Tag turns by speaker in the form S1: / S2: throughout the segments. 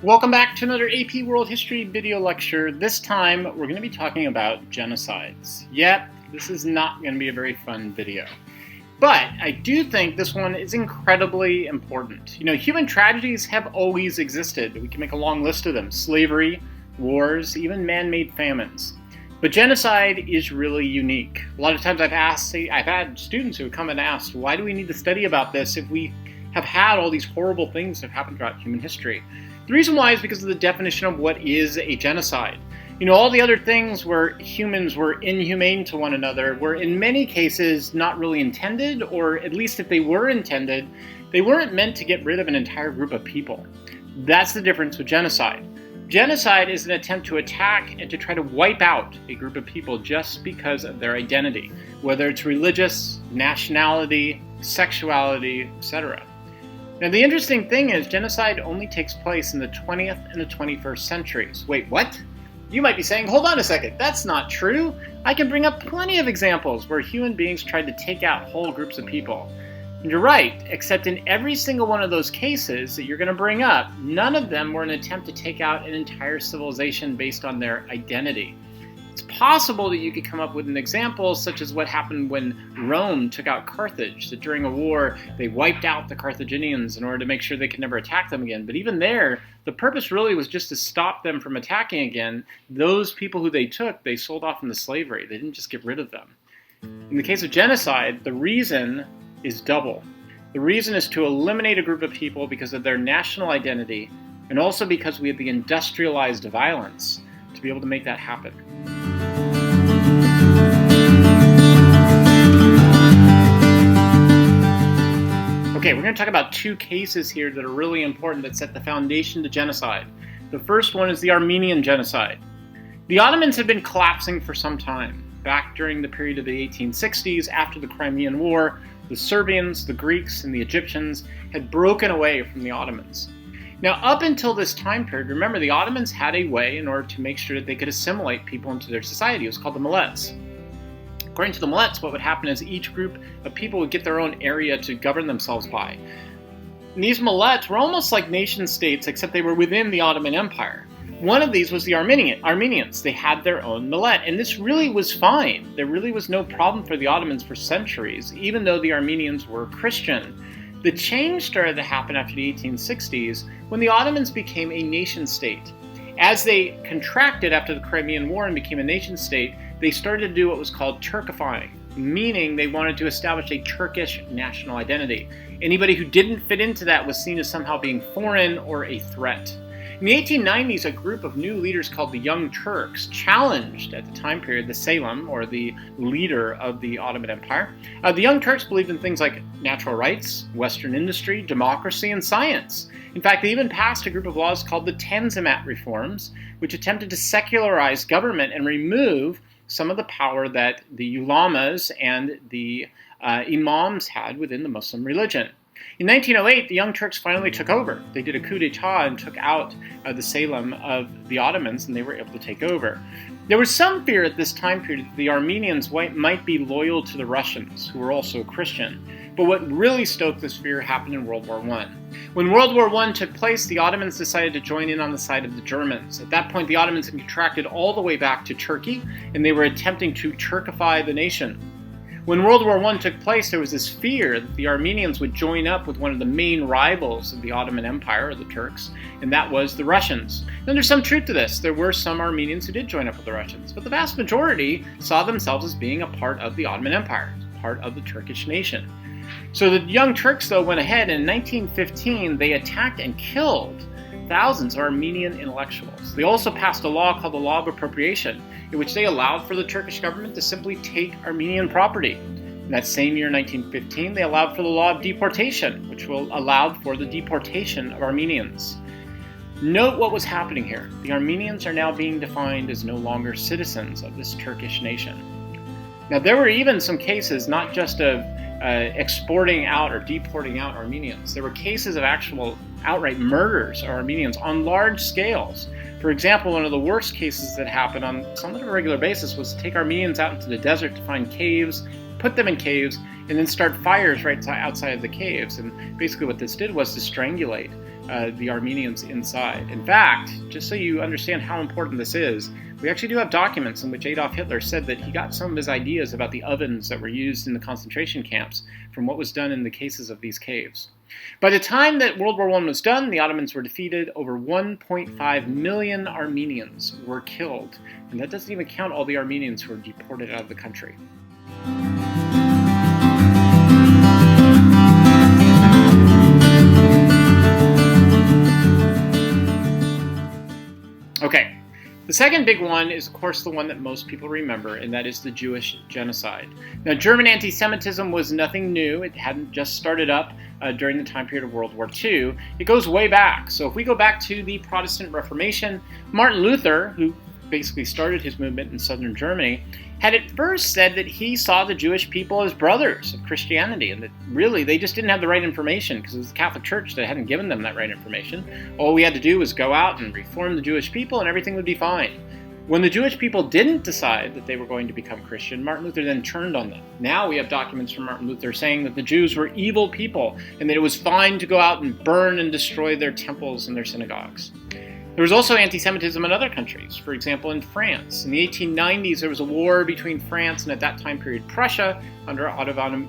S1: Welcome back to another AP World History video lecture. This time we're going to be talking about genocides. Yep, this is not going to be a very fun video. But I do think this one is incredibly important. You know, human tragedies have always existed. We can make a long list of them. Slavery, wars, even man-made famines. But genocide is really unique. A lot of times I've had students who have come and asked, why do we need to study about this if we have had all these horrible things that have happened throughout human history? The reason why is because of the definition of what is a genocide. You know, all the other things where humans were inhumane to one another were in many cases not really intended, or at least if they were intended, they weren't meant to get rid of an entire group of people. That's the difference with genocide. Genocide is an attempt to attack and to try to wipe out a group of people just because of their identity, whether it's religious, nationality, sexuality, etc. Now, the interesting thing is genocide only takes place in the 20th and the 21st centuries. Wait, what? You might be saying, hold on a second, that's not true. I can bring up plenty of examples where human beings tried to take out whole groups of people. And you're right, except in every single one of those cases that you're going to bring up, none of them were an attempt to take out an entire civilization based on their identity. It's possible that you could come up with an example such as what happened when Rome took out Carthage, that during a war they wiped out the Carthaginians in order to make sure they could never attack them again. But even there, the purpose really was just to stop them from attacking again. Those people who they took, they sold off into slavery. They didn't just get rid of them. In the case of genocide, the reason is double. The reason is to eliminate a group of people because of their national identity, and also because we have the industrialized violence to be able to make that happen. Okay, we're going to talk about two cases here that are really important that set the foundation to genocide. The first one is the Armenian Genocide. The Ottomans had been collapsing for some time. Back during the period of the 1860s, after the Crimean War, the Serbians, the Greeks, and the Egyptians had broken away from the Ottomans. Now, up until this time period, remember, the Ottomans had a way in order to make sure that they could assimilate people into their society. It was called the millets. According to the millets, what would happen is each group of people would get their own area to govern themselves by. And these millets were almost like nation states, except they were within the Ottoman Empire. One of these was the Armenians. They had their own millet, and this really was fine. There really was no problem for the Ottomans for centuries, even though the Armenians were Christian. The change started to happen after the 1860s when the Ottomans became a nation state. As they contracted after the Crimean War and became a nation state, they started to do what was called Turkifying, meaning they wanted to establish a Turkish national identity. Anybody who didn't fit into that was seen as somehow being foreign or a threat. In the 1890s, a group of new leaders called the Young Turks challenged, at the time period, the Selim, or the leader of the Ottoman Empire. The Young Turks believed in things like natural rights, Western industry, democracy, and science. In fact, they even passed a group of laws called the Tanzimat Reforms, which attempted to secularize government and remove some of the power that the ulamas and the imams had within the Muslim religion. In 1908, the Young Turks finally took over. They did a coup d'etat and took out the Selim of the Ottomans, and they were able to take over. There was some fear at this time period that the Armenians might be loyal to the Russians, who were also Christian. But what really stoked this fear happened in World War I. When World War I took place, the Ottomans decided to join in on the side of the Germans. At that point, the Ottomans had contracted all the way back to Turkey, and they were attempting to Turkify the nation. When World War I took place, there was this fear that the Armenians would join up with one of the main rivals of the Ottoman Empire, or the Turks, and that was the Russians. And there's some truth to this. There were some Armenians who did join up with the Russians, but the vast majority saw themselves as being a part of the Ottoman Empire, part of the Turkish nation. So the Young Turks, though, went ahead, and in 1915, they attacked and killed thousands of Armenian intellectuals. They also passed a law called the Law of Appropriation, in which they allowed for the Turkish government to simply take Armenian property. In that same year, 1915, they allowed for the law of deportation, which allowed for the deportation of Armenians. Note what was happening here. The Armenians are now being defined as no longer citizens of this Turkish nation. Now, there were even some cases not just of exporting out or deporting out Armenians. There were cases of actual outright murders of Armenians on large scales. For example, one of the worst cases that happened on somewhat of a regular basis was to take Armenians out into the desert to find caves put them in caves, and then start fires right outside of the caves. And basically what this did was to strangulate the Armenians inside. In fact, just so you understand how important this is, we actually do have documents in which Adolf Hitler said that he got some of his ideas about the ovens that were used in the concentration camps from what was done in the cases of these caves. By the time that World War I was done, the Ottomans were defeated. Over 1.5 million Armenians were killed, and that doesn't even count all the Armenians who were deported out of the country. Okay, the second big one is, of course, the one that most people remember, and that is the Jewish genocide. Now, German anti-Semitism was nothing new. It hadn't just started up during the time period of World War II. It goes way back. So if we go back to the Protestant Reformation, Martin Luther, who basically started his movement in southern Germany, had at first said that he saw the Jewish people as brothers of Christianity, and that really they just didn't have the right information because it was the Catholic Church that hadn't given them that right information. All we had to do was go out and reform the Jewish people and everything would be fine. When the Jewish people didn't decide that they were going to become Christian, Martin Luther then turned on them. Now we have documents from Martin Luther saying that the Jews were evil people and that it was fine to go out and burn and destroy their temples and their synagogues. There was also anti-Semitism in other countries. For example, in France. In the 1890s, there was a war between France and, at that time period, Prussia under Otto von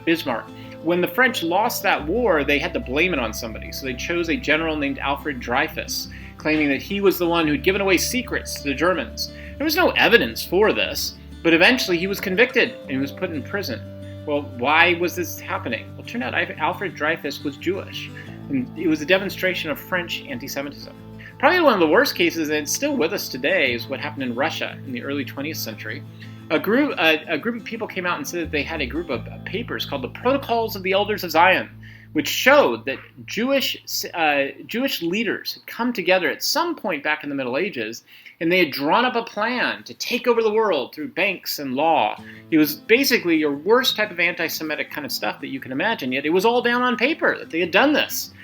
S1: Bismarck. When the French lost that war, they had to blame it on somebody. So they chose a general named Alfred Dreyfus, claiming that he was the one who'd given away secrets to the Germans. There was no evidence for this, but eventually he was convicted and he was put in prison. Well, why was this happening? Well, it turned out Alfred Dreyfus was Jewish, and it was a demonstration of French anti-Semitism. Probably one of the worst cases, and it's still with us today, is what happened in Russia in the early 20th century. A group of people came out and said that they had a group of papers called the Protocols of the Elders of Zion, which showed that Jewish leaders had come together at some point back in the Middle Ages, and they had drawn up a plan to take over the world through banks and law. It was basically your worst type of anti-Semitic kind of stuff that you can imagine, yet it was all down on paper that they had done this.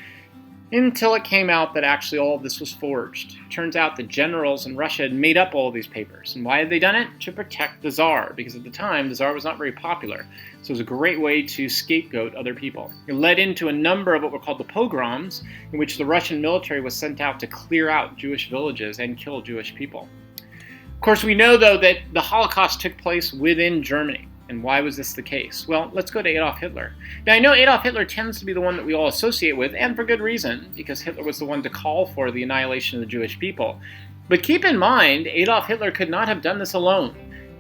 S1: Until it came out that actually all of this was forged. It turns out the generals in Russia had made up all of these papers. And why had they done it? To protect the Tsar, because at the time the Tsar was not very popular. So it was a great way to scapegoat other people. It led into a number of what were called the pogroms, in which the Russian military was sent out to clear out Jewish villages and kill Jewish people. Of course, we know, though, that the Holocaust took place within Germany. And why was this the case? Well, let's go to Adolf Hitler. Now, I know Adolf Hitler tends to be the one that we all associate with, and for good reason, because Hitler was the one to call for the annihilation of the Jewish people. But keep in mind, Adolf Hitler could not have done this alone.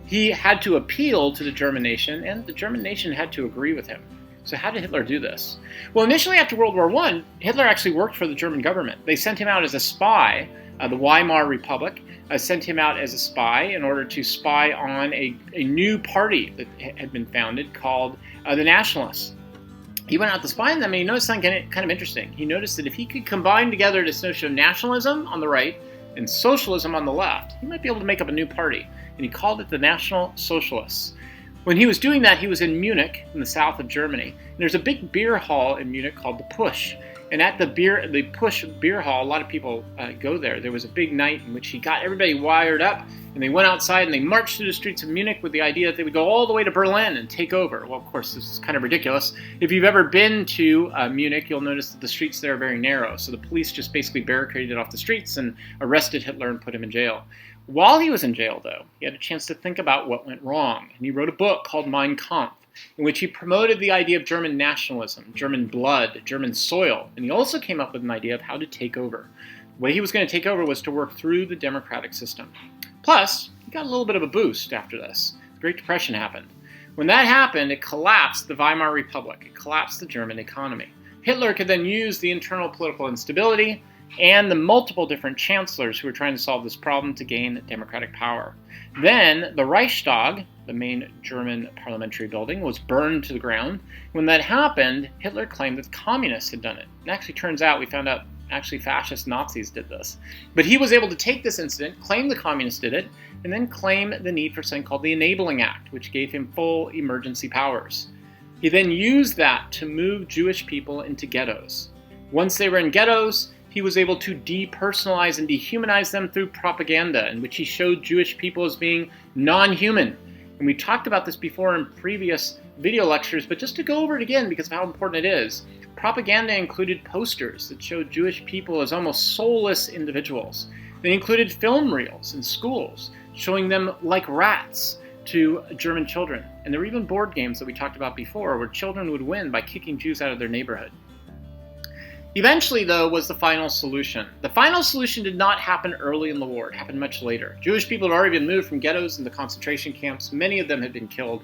S1: He had to appeal to the German nation, and the German nation had to agree with him. So how did Hitler do this? Well, initially after World War I, Hitler actually worked for the German government. They sent him out as a spy. The Weimar Republic sent him out as a spy in order to spy on a new party that had been founded called the Nationalists. He went out to spy on them, and he noticed something kind of interesting. He noticed that if he could combine together this notion of nationalism on the right and socialism on the left, he might be able to make up a new party. And he called it the National Socialists. When he was doing that, he was in Munich, in the south of Germany. And there's a big beer hall in Munich called the Push. And at the Push beer hall, a lot of people go there. There was a big night in which he got everybody wired up, and they went outside and they marched through the streets of Munich with the idea that they would go all the way to Berlin and take over. Well, of course, this is kind of ridiculous. If you've ever been to Munich, you'll notice that the streets there are very narrow. So the police just basically barricaded off the streets and arrested Hitler and put him in jail. While he was in jail, though, he had a chance to think about what went wrong. And he wrote a book called Mein Kampf, in which he promoted the idea of German nationalism, German blood, German soil, and he also came up with an idea of how to take over. The way he was going to take over was to work through the democratic system. Plus, he got a little bit of a boost after this. The Great Depression happened. When that happened, it collapsed the Weimar Republic. It collapsed the German economy. Hitler could then use the internal political instability and the multiple different chancellors who were trying to solve this problem to gain democratic power. Then the Reichstag, the main German parliamentary building, was burned to the ground. When that happened, Hitler claimed that the communists had done it. It actually turns out, we found out, actually fascist Nazis did this. But he was able to take this incident, claim the communists did it, and then claim the need for something called the Enabling Act, which gave him full emergency powers. He then used that to move Jewish people into ghettos. Once they were in ghettos, he was able to depersonalize and dehumanize them through propaganda, in which he showed Jewish people as being non-human. And we talked about this before in previous video lectures, but just to go over it again because of how important it is, propaganda included posters that showed Jewish people as almost soulless individuals. They included film reels in schools showing them like rats to German children. And there were even board games that we talked about before where children would win by kicking Jews out of their neighborhood. Eventually, though, was the final solution. The final solution did not happen early in the war. It happened much later. Jewish people had already been moved from ghettos into concentration camps. Many of them had been killed.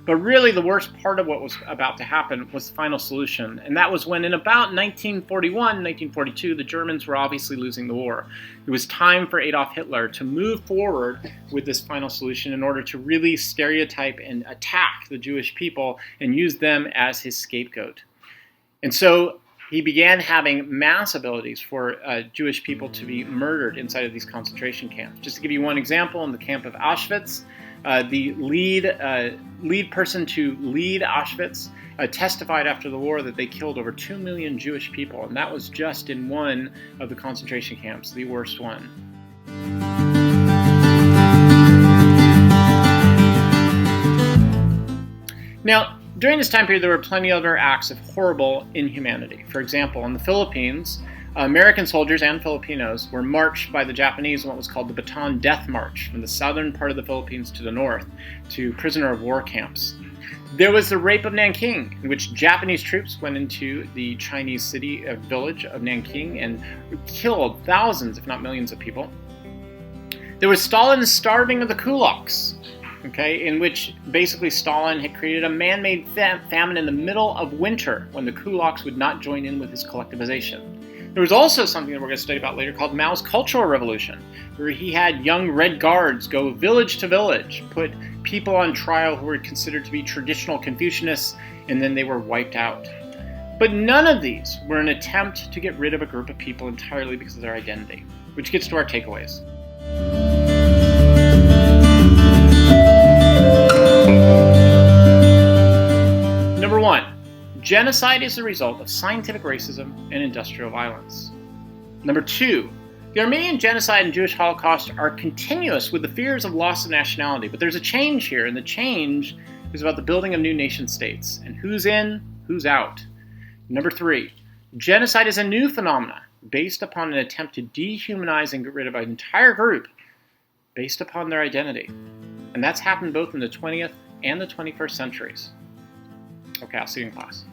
S1: But really, the worst part of what was about to happen was the final solution. And that was when, in about 1941, 1942, the Germans were obviously losing the war. It was time for Adolf Hitler to move forward with this final solution in order to really stereotype and attack the Jewish people and use them as his scapegoat. And so he began having mass abilities for Jewish people to be murdered inside of these concentration camps. Just to give you one example, in the camp of Auschwitz, the lead person to lead Auschwitz testified after the war that they killed over 2 million Jewish people, and that was just in one of the concentration camps, the worst one. Now, during this time period, there were plenty of other acts of horrible inhumanity. For example, in the Philippines, American soldiers and Filipinos were marched by the Japanese in what was called the Bataan Death March from the southern part of the Philippines to the north to prisoner of war camps. There was the rape of Nanking, in which Japanese troops went into the Chinese village of Nanking and killed thousands, if not millions of people. There was Stalin's starving of the kulaks, in which basically Stalin had created a man-made famine in the middle of winter when the kulaks would not join in with his collectivization. There was also something that we're going to study about later called Mao's Cultural Revolution, where he had young Red Guards go village to village, put people on trial who were considered to be traditional Confucianists, and then they were wiped out. But none of these were an attempt to get rid of a group of people entirely because of their identity, which gets to our takeaways. Number one, genocide is the result of scientific racism and industrial violence. Number two, the Armenian Genocide and Jewish Holocaust are continuous with the fears of loss of nationality, but there's a change here, and the change is about the building of new nation states, and who's in, who's out. Number three, genocide is a new phenomenon based upon an attempt to dehumanize and get rid of an entire group based upon their identity. And that's happened both in the 20th and the 21st centuries. Okay, I'll see you in class.